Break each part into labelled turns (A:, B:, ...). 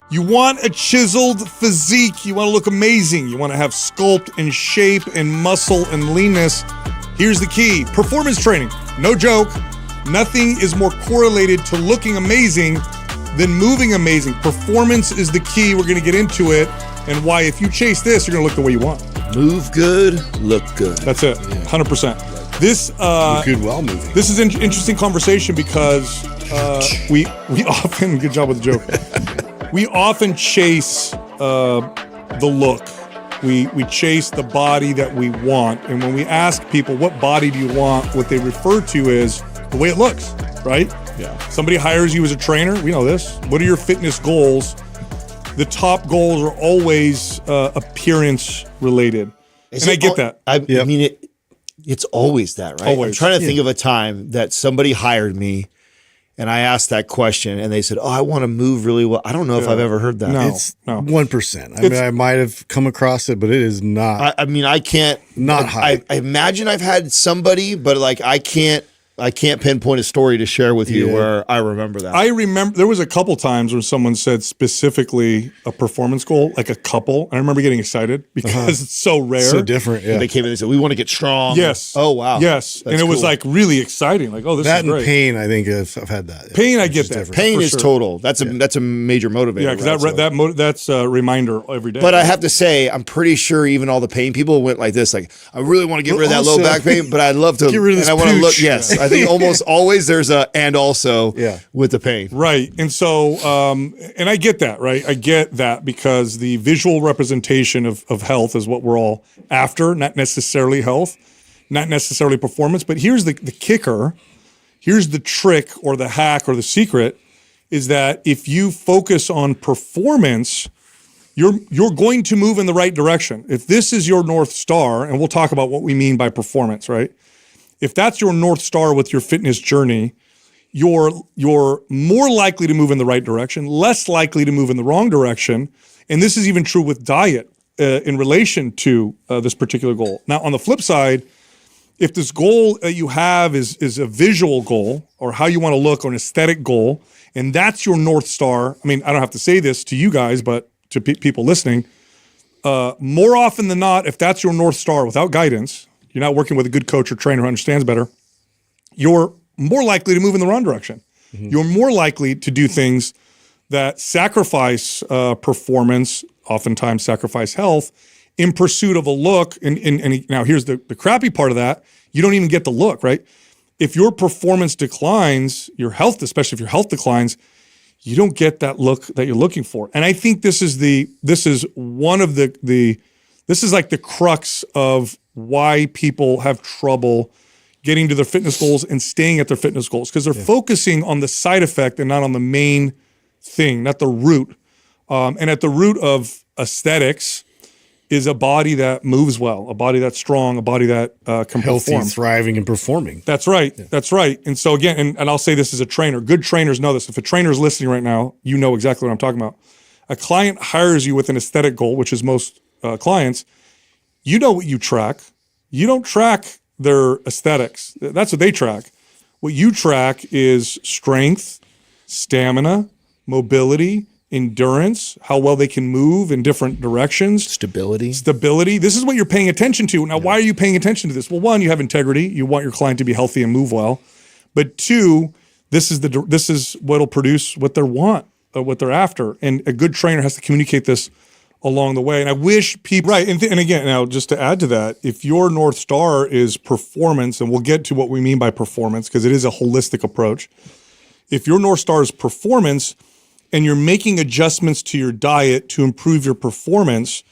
A: You want a chiseled physique. You want to look amazing. You want to have sculpt and shape and muscle and leanness. Here's the key. Performance training. No joke. Nothing is more correlated to looking amazing than moving amazing. Performance is the key. We're going to get into it and why if you chase this, you're going to look the way you want.
B: Move good, look good.
A: That's it. 100%. This
C: look good while moving.
A: This is an interesting conversation because we often, good job with the joke. We often chase the look. We chase the body that we want. And when we ask people, what body do you want? What they refer to is the way it looks, right?
C: Yeah.
A: Somebody hires you as a trainer. We know this. What are your fitness goals? The top goals are always appearance related. And I get that.
B: I mean, it's always that, right?
A: Always.
B: I'm trying to think of a time that somebody hired me and I asked that question and they said, I want to move really well. I don't know if I've ever heard that.
A: No.
C: It's 1%. I mean, I might have come across it, but it is not.
B: I mean, I can't.
C: Not high.
B: I imagine I've had somebody, but like I can't pinpoint a story to share with you where I remember that.
A: I remember there was a couple times where someone said specifically a performance goal, like a couple. And I remember getting excited because it's so rare.
C: So different. Yeah.
B: And they came in and said, we want to get strong.
A: Yes.
B: Oh, wow.
A: Yes.
B: That's
A: and it was
B: cool.
A: like really exciting. Like, oh, this
C: That
A: is great.
C: and pain, I think I've had that.
A: Pain, I
C: It's
A: get
C: just
A: that.
C: different.
B: Pain
A: for
B: is
A: sure.
B: total. That's a major motivator.
A: Yeah, because
B: right?
A: that's a reminder every day.
B: But I have to say, I'm pretty sure even all the pain people went like this. Like, I really want to get rid of that low
C: also-
B: back pain, but I'd love to.
C: Get rid of this
B: and I want to look.
C: pooch.
B: Yes, I think almost always there's a and also with the pain.
A: Right. And so, and I get that, right? I get that because the visual representation of health is what we're all after, not necessarily health, not necessarily performance. But here's the kicker. Here's the trick or the hack or the secret is that if you focus on performance, you're going to move in the right direction. If this is your North Star, and we'll talk about what we mean by performance, right? If that's your North Star with your fitness journey, you're more likely to move in the right direction, less likely to move in the wrong direction. And this is even true with diet in relation to this particular goal. Now, on the flip side, if this goal that you have is a visual goal or how you want to look or an aesthetic goal, and that's your North Star, I mean, I don't have to say this to you guys, but to people listening, more often than not, if that's your North Star without guidance, you're not working with a good coach or trainer who understands better, you're more likely to move in the wrong direction. Mm-hmm. You're more likely to do things that sacrifice performance, oftentimes sacrifice health, in pursuit of a look. And now here's the crappy part of that. You don't even get the look, right? If your performance declines, your health, especially if your health declines, you don't get that look that you're looking for. And I think this is one of the this is like the crux of why people have trouble getting to their fitness goals and staying at their fitness goals, because they're focusing on the side effect and not on the main thing, not the root. And at the root of aesthetics is a body that moves well, a body that's strong, a body that can
C: Healthy,
A: perform.
C: thriving, and performing.
A: That's right. Yeah. That's right. And so again, and I'll say this as a trainer, good trainers know this. If a trainer is listening right now, you know exactly what I'm talking about. A client hires you with an aesthetic goal, which is most clients. You know what you track. You don't track their aesthetics. That's what they track. What you track is strength, stamina, mobility, endurance, how well they can move in different directions.
B: Stability.
A: This is what you're paying attention to. Now, why are you paying attention to this? Well, one, you have integrity. You want your client to be healthy and move well. But two, this is what'll produce what they want, what they're after. And a good trainer has to communicate this along the way. And I wish people, right. And again, now just to add to that, if your North Star is performance, and we'll get to what we mean by performance, because it is a holistic approach. If your North Star is performance and you're making adjustments to your diet to improve your performance,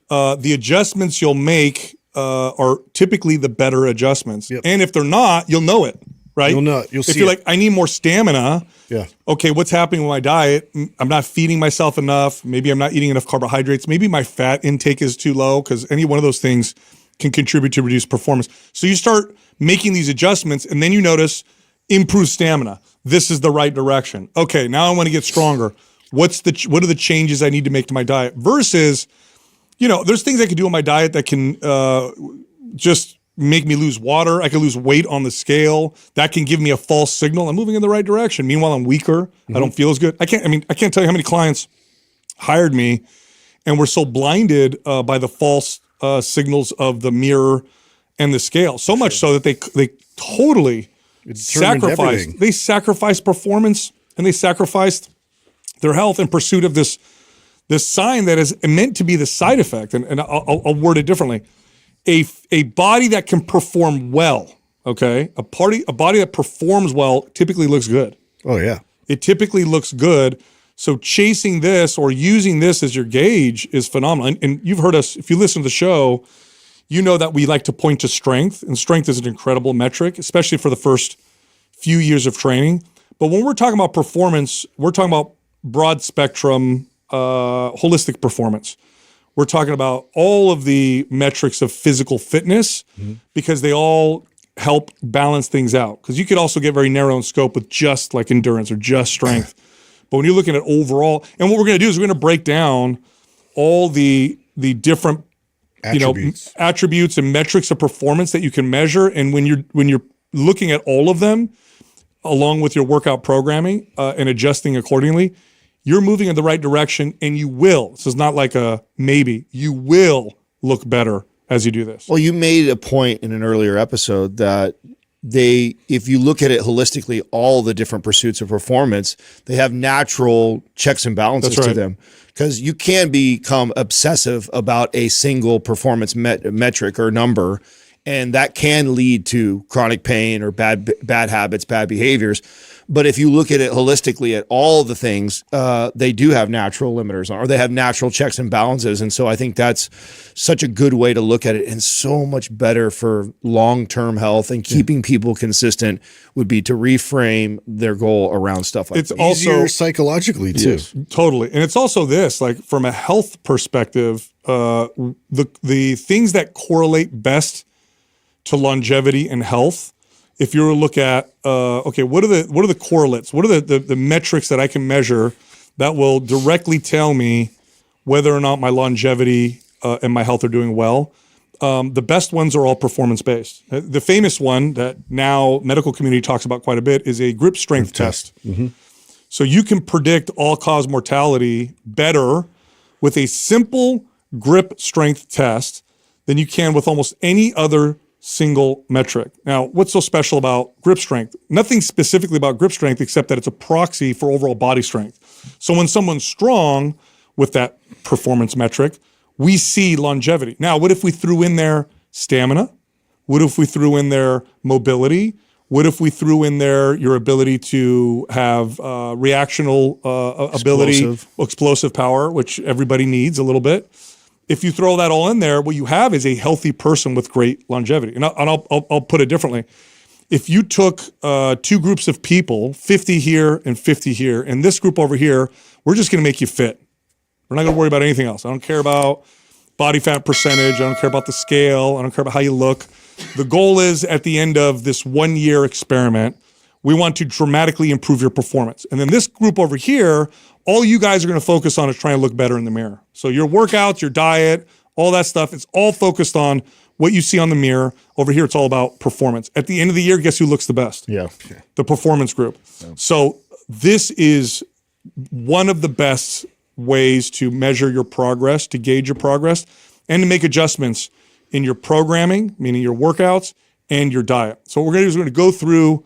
A: the adjustments you'll make are typically the better adjustments. Yep. And if they're not, you'll know it. Right?
C: You'll know. You'll see.
A: If you're like, I need more stamina.
C: Yeah.
A: Okay, what's happening with my diet? I'm not feeding myself enough. Maybe I'm not eating enough carbohydrates. Maybe my fat intake is too low, because any one of those things can contribute to reduced performance. So you start making these adjustments, and then you notice improved stamina. This is the right direction. Okay, now I want to get stronger. What are the changes I need to make to my diet? Versus, there's things I can do on my diet that can just make me lose water. I can lose weight on the scale. That can give me a false signal. I'm moving in the right direction. Meanwhile, I'm weaker. I don't feel as good. I can't tell you how many clients hired me and were so blinded by the false signals of the mirror and the scale, so much so that they totally sacrificed performance, and they sacrificed their health in pursuit of this sign that is meant to be the side effect. And I'll word it differently. A body that can perform well, okay? A body that performs well typically looks good.
C: Oh, yeah.
A: It typically looks good. So chasing this or using this as your gauge is phenomenal. And you've heard us, if you listen to the show, you know that we like to point to strength, and strength is an incredible metric, especially for the first few years of training. But when we're talking about performance, we're talking about broad spectrum, holistic performance. We're talking about all of the metrics of physical fitness because they all help balance things out. Because you could also get very narrow in scope with just like endurance or just strength. But when you're looking at overall, and what we're going to do is we're going to break down all the different attributes and metrics of performance that you can measure. And when you're looking at all of them, along with your workout programming and adjusting accordingly, you're moving in the right direction, and you will. This is not like a maybe. You will look better as you do this.
B: Well, you made a point in an earlier episode that if you look at it holistically, all the different pursuits of performance, they have natural checks and balances to them. Because you can become obsessive about a single performance metric or number, and that can lead to chronic pain or bad habits, bad behaviors. But if you look at it holistically at all the things, they do have natural limiters or they have natural checks and balances. And so I think that's such a good way to look at it, and so much better for long-term health and keeping people consistent would be to reframe their goal around stuff like
C: that. It's also psychologically too.
A: Yes, totally. And it's also this, like from a health perspective, the things that correlate best to longevity and health, if you were to look at, what are the correlates? What are the metrics that I can measure that will directly tell me whether or not my longevity and my health are doing well? The best ones are all performance-based. The famous one that now medical community talks about quite a bit is a grip strength test. Mm-hmm. So you can predict all-cause mortality better with a simple grip strength test than you can with almost any other single metric. Now, what's so special about grip strength? Nothing specifically about grip strength except that it's a proxy for overall body strength. So when someone's strong with that performance metric, we see longevity. Now, what if we threw in there stamina? What if we threw in there mobility? What if we threw in there your ability to have reactional ability, explosive power, which everybody needs a little bit? If you throw that all in there, what you have is a healthy person with great longevity. And I'll put it differently. If you took two groups of people, 50 here and 50 here, and this group over here, we're just going to make you fit. We're not going to worry about anything else. I don't care about body fat percentage. I don't care about the scale. I don't care about how you look. The goal is at the end of this 1 year experiment, we want to dramatically improve your performance. And then this group over here, all you guys are going to focus on is trying to look better in the mirror. So your workouts, your diet, all that stuff, it's all focused on what you see on the mirror. Over here, it's all about performance. At the end of the year, guess who looks the best?
C: Yeah.
A: The performance group. Yeah. So this is one of the best ways to measure your progress, to gauge your progress, and to make adjustments in your programming, meaning your workouts, and your diet. So what we're going to do is we're going to go through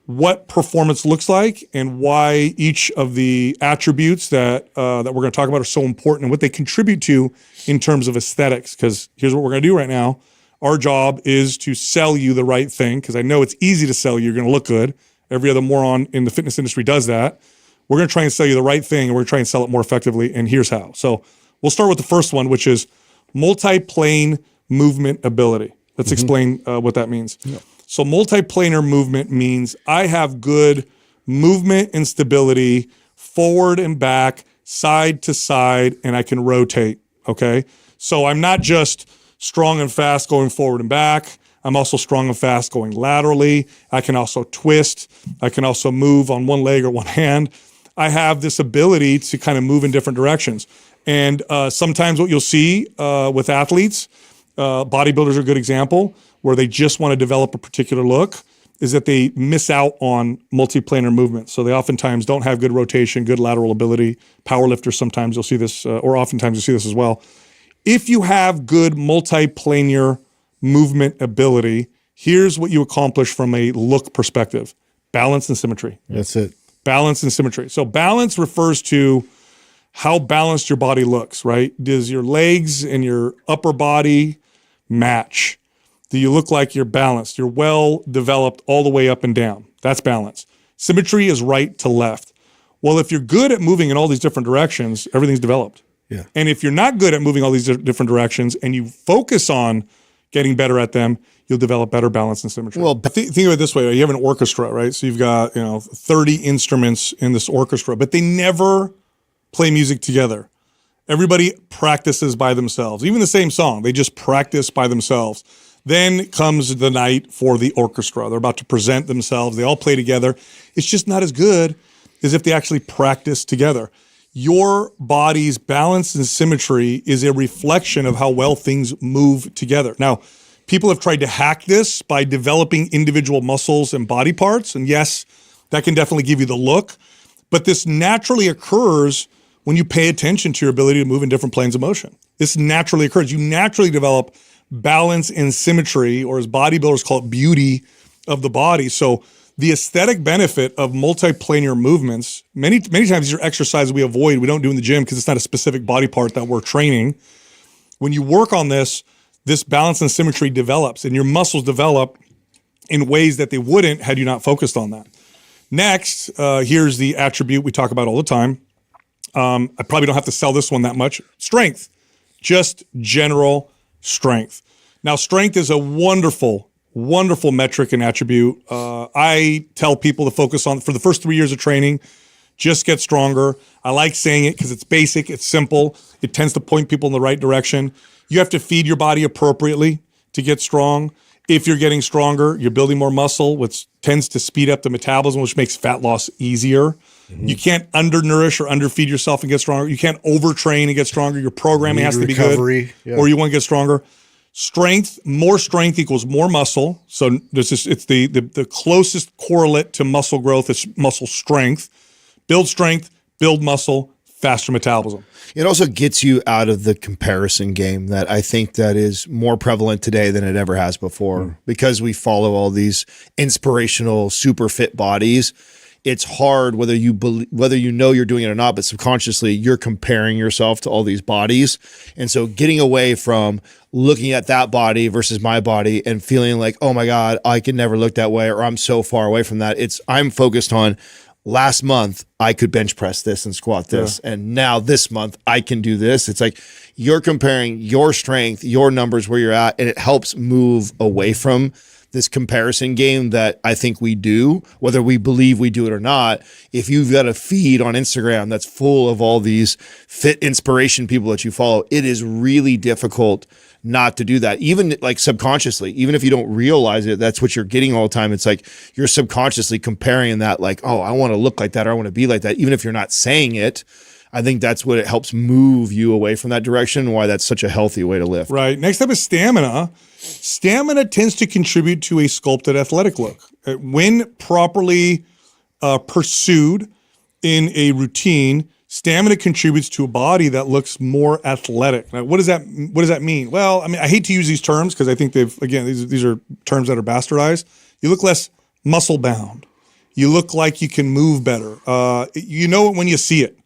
A: what performance looks like and why each of the attributes that we're going to talk about are so important and what they contribute to in terms of aesthetics. Because here's what we're going to do right now. Our job is to sell you the right thing, because I know it's easy to sell you. You're going to look good. Every other moron in the fitness industry does that. We're going to try and sell you the right thing, and we're going to try and sell it more effectively, and here's how. So we'll start with the first one, which is multi-plane movement ability. Let's explain what that means. Yeah. So multiplanar movement means I have good movement and stability forward and back, side to side, and I can rotate, okay? So I'm not just strong and fast going forward and back. I'm also strong and fast going laterally. I can also twist. I can also move on one leg or one hand. I have this ability to kind of move in different directions. And sometimes what you'll see with athletes, bodybuilders are a good example, where they just want to develop a particular look. is that they miss out on multiplanar movement. So they oftentimes don't have good rotation, good lateral ability. Powerlifters, sometimes you'll see this, or oftentimes you'll see this as well. If you have good multiplanar movement ability, here's what you accomplish from a look perspective: balance and symmetry.
C: That's it.
A: Balance and symmetry. So balance refers to how balanced your body looks, right? Does your legs and your upper body match? Do you look like you're balanced? You're well developed all the way up and down. That's balance. Symmetry is right to left. Well, if you're good at moving in all these different directions, everything's developed.
C: Yeah.
A: And if you're not good at moving all these different directions and you focus on getting better at them, you'll develop better balance and symmetry. Well, think of it this way. You have an orchestra, right? So you've got 30 instruments in this orchestra, but they never play music together. Everybody practices by themselves. Even the same song, they just practice by themselves. Then comes the night for the orchestra. They're about to present themselves. They all play together. It's just not as good as if they actually practice together. Your body's balance and symmetry is a reflection of how well things move together. Now, people have tried to hack this by developing individual muscles and body parts. And yes, that can definitely give you the look. But this naturally occurs when you pay attention to your ability to move in different planes of motion. This naturally occurs. You naturally develop balance and symmetry, or as bodybuilders call it, beauty of the body. So the aesthetic benefit of multiplanar movements, many times these are exercises we avoid, we don't do in the gym because it's not a specific body part that we're training. When you work on this balance and symmetry develops, and your muscles develop in ways that they wouldn't had you not focused on that. Next, here's the attribute we talk about all the time. I probably don't have to sell this one that much. Strength, just general strength. Now, strength is a wonderful, wonderful metric and attribute. I tell people to focus on, for the first 3 years of training, just get stronger. I like saying it because it's basic, it's simple. It tends to point people in the right direction. You have to feed your body appropriately to get strong. If you're getting stronger, you're building more muscle, which tends to speed up the metabolism, which makes fat loss easier. Mm-hmm. You can't undernourish or underfeed yourself and get stronger. You can't overtrain and get stronger. Your programming has to be good, or you want to get stronger. Strength, more strength equals more muscle. So it's the closest correlate to muscle growth is muscle strength. Build strength, build muscle, faster metabolism.
B: It also gets you out of the comparison game that I think that is more prevalent today than it ever has before. Because we follow all these inspirational, super fit bodies. It's hard whether you know you're doing it or not, but subconsciously you're comparing yourself to all these bodies. And so getting away from looking at that body versus my body and feeling like, oh my God, I can never look that way, or I'm so far away from that. I'm focused on last month, I could bench press this and squat this. Yeah. And now this month I can do this. It's like you're comparing your strength, your numbers, where you're at, and it helps move away from this comparison game that I think we do, whether we believe we do it or not. If you've got a feed on Instagram that's full of all these fit inspiration people that you follow, it is really difficult not to do that. Even like subconsciously, even if you don't realize it, that's what you're getting all the time. It's like you're subconsciously comparing that, like, oh, I want to look like that, or I want to be like that. Even if you're not saying it, I think that's what it helps move you away from that direction, why that's such a healthy way to lift.
A: Right. Next up is stamina. Stamina tends to contribute to a sculpted athletic look. When properly pursued in a routine, stamina contributes to a body that looks more athletic. Now, what does that mean? Well, I mean, I hate to use these terms because I think these are terms that are bastardized. You look less muscle bound. You look like you can move better. You know it when you see it.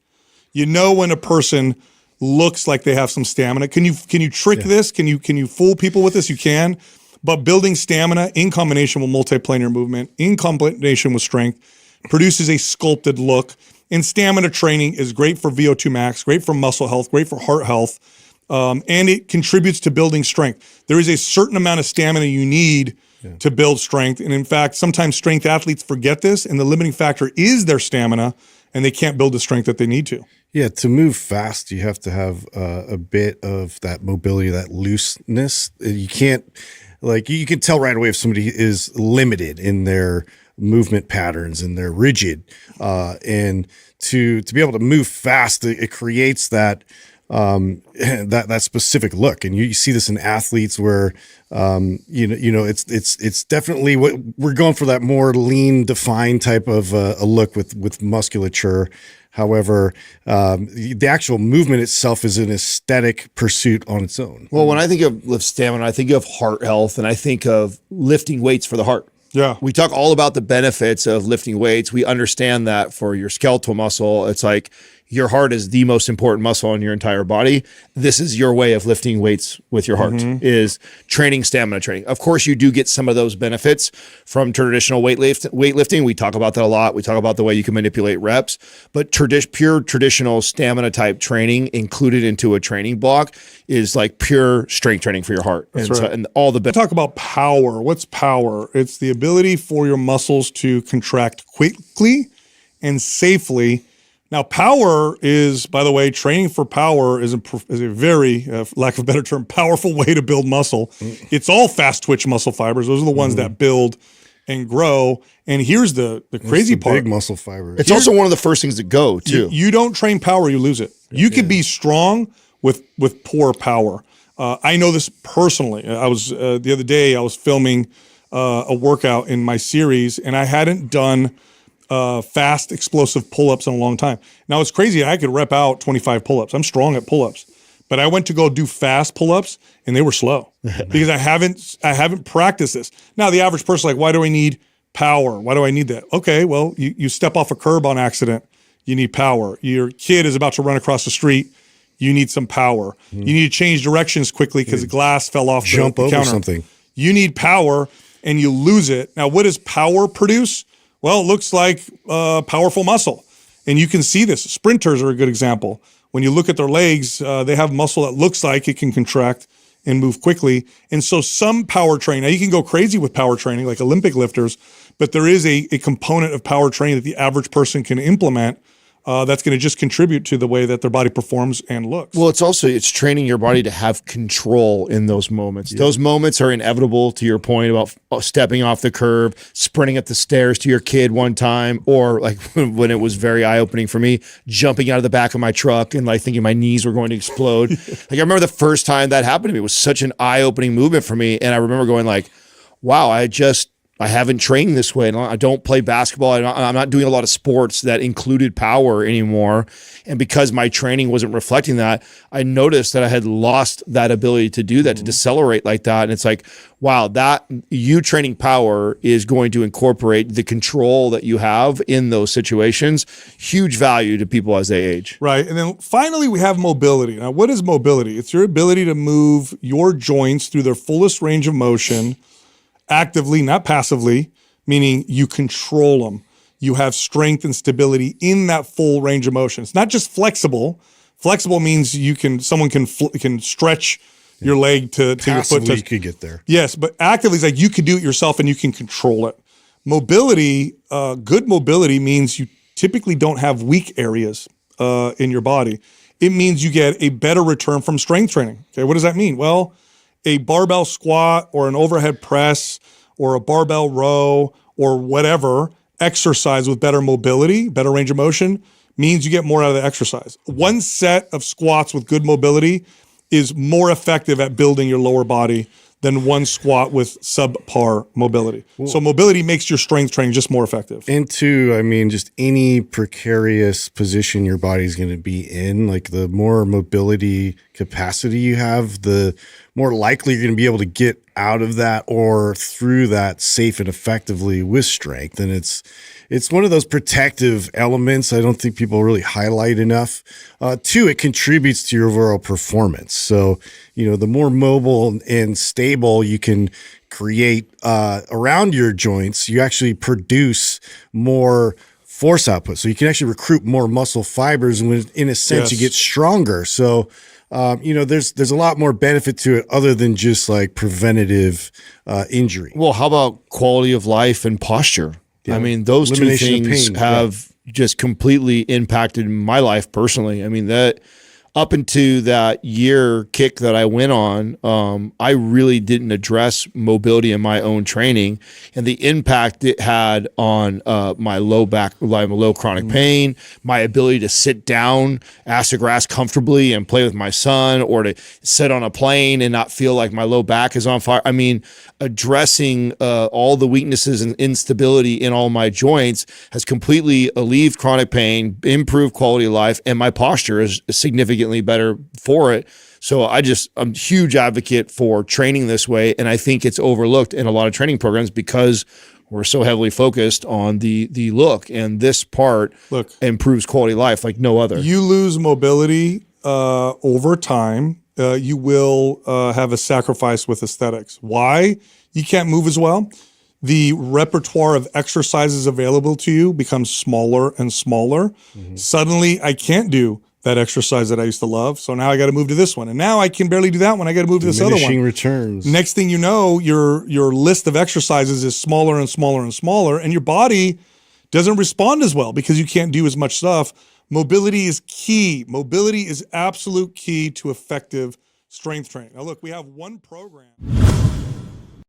A: You know when a person looks like they have some stamina. Can you trick this? Can you fool people with this? You can. But building stamina in combination with multiplanar movement, in combination with strength, produces a sculpted look. And stamina training is great for VO2 max, great for muscle health, great for heart health, and it contributes to building strength. There is a certain amount of stamina you need to build strength. And in fact, sometimes strength athletes forget this, and the limiting factor is their stamina, and they can't build the strength that they need to.
C: Yeah, to move fast, you have to have a bit of that mobility, that looseness. You can't, you can tell right away if somebody is limited in their movement patterns and they're rigid. And to be able to move fast, it creates that that specific look. And you see this in athletes where, it's definitely what we're going for, that more lean, defined type of a look with musculature. However, the actual movement itself is an aesthetic pursuit on its own.
B: Well, when I think of lift stamina, I think of heart health, and I think of lifting weights for the heart.
A: Yeah.
B: We talk all about the benefits of lifting weights. We understand that for your skeletal muscle, it's like your heart is the most important muscle in your entire body. This is your way of lifting weights with your heart, is training stamina training. Of course, you do get some of those benefits from traditional weightlifting. We talk about that a lot. We talk about the way you can manipulate reps, but pure traditional stamina type training included into a training block is like pure strength training for your heart.
A: That's
B: and,
A: right.
B: and all the
A: Talk about power. What's power? It's the ability for your muscles to contract quickly and safely. Now, power is, by the way, training for power is a very, lack of a better term, powerful way to build muscle. It's all fast twitch muscle fibers. Those are the ones that build and grow. And here's the crazy part.
C: Big muscle fibers.
B: It's also one of the first things to go too.
A: You don't train power, you lose it. You could be strong with poor power. I know this personally. I was the other day I was filming a workout in my series, and I hadn't done fast explosive pull-ups in a long time. Now it's crazy. I could rep out 25 pull-ups. I'm strong at pull-ups, but I went to go do fast pull-ups and they were slow because I haven't practiced this. Now the average person, like, why do I need power? Why do I need that? Okay, well, you step off a curb on accident, you need power. Your kid is about to run across the street, you need some power. You need to change directions quickly because the glass fell off
C: Jump
A: the
C: over
A: counter.
C: something.
A: You need power and you lose it. Now, what does power produce? Well, it looks like powerful muscle. And you can see this. Sprinters are a good example. When you look at their legs, they have muscle that looks like it can contract and move quickly. And so some power training, now you can go crazy with power training like Olympic lifters, but there is a component of power training that the average person can implement that's going to just contribute to the way that their body performs and looks.
B: Well, it's training your body to have control in those moments. Yeah. Those moments are inevitable, to your point about stepping off the curb, sprinting up the stairs to your kid one time, or like when it was very eye-opening for me, jumping out of the back of my truck and like thinking my knees were going to explode. Like I remember the first time that happened to me, it was such an eye-opening movement for me. And I remember going like, wow, I haven't trained this way. I don't play basketball. I'm not doing a lot of sports that included power anymore. And because my training wasn't reflecting that, I noticed that I had lost that ability to do that, to decelerate like that. And it's like, wow, that you training power is going to incorporate the control that you have in those situations. Huge value to people as they age.
A: Right. And then finally, we have mobility. Now, what is mobility? It's your ability to move your joints through their fullest range of motion actively, not passively, meaning you control them. You have strength and stability in that full range of motion. It's not just flexible. Flexible means someone can stretch your leg to your foot.
C: You could get there.
A: Yes, but actively is like you can do it yourself and you can control it. Mobility, good mobility means you typically don't have weak areas in your body. It means you get a better return from strength training. Okay, what does that mean? Well, a barbell squat or an overhead press or a barbell row or whatever exercise with better mobility, better range of motion, means you get more out of the exercise. One set of squats with good mobility is more effective at building your lower body than one squat with subpar mobility. So mobility makes your strength training just more effective.
C: And two, I mean, just any precarious position your body's going to be in, like the more mobility capacity you have, the more likely you're going to be able to get out of that or through that safe and effectively with strength. And it's one of those protective elements I don't think people really highlight enough. Two, it contributes to your overall performance. So, the more mobile and stable you can create around your joints, you actually produce more force output. So you can actually recruit more muscle fibers, and in a sense, you get stronger. So, there's a lot more benefit to it other than just like preventative injury.
B: Well, how about quality of life and posture? Yeah. I mean, those two things have just completely impacted my life personally. I mean, that up into that year kick that I went on, I really didn't address mobility in my own training and the impact it had on my low chronic pain, my ability to sit down, ass to grass comfortably and play with my son, or to sit on a plane and not feel like my low back is on fire. I mean, addressing all the weaknesses and instability in all my joints has completely alleviated chronic pain, improved quality of life, and my posture is significantly better for it. So I'm a huge advocate for training this way. And I think it's overlooked in a lot of training programs because we're so heavily focused on the look, and this part improves quality of life like no other.
A: You lose mobility over time. You will have a sacrifice with aesthetics. Why? You can't move as well. The repertoire of exercises available to you becomes smaller and smaller. Suddenly, I can't do that exercise that I used to love. So now I got to move to this one. And now I can barely do that one. I got to move to this other one.
C: Diminishing returns.
A: Next thing you know, your list of exercises is smaller and smaller and smaller, and your body doesn't respond as well because you can't do as much stuff. Mobility is key. Mobility is absolute key to effective strength training. Now look, we have one program.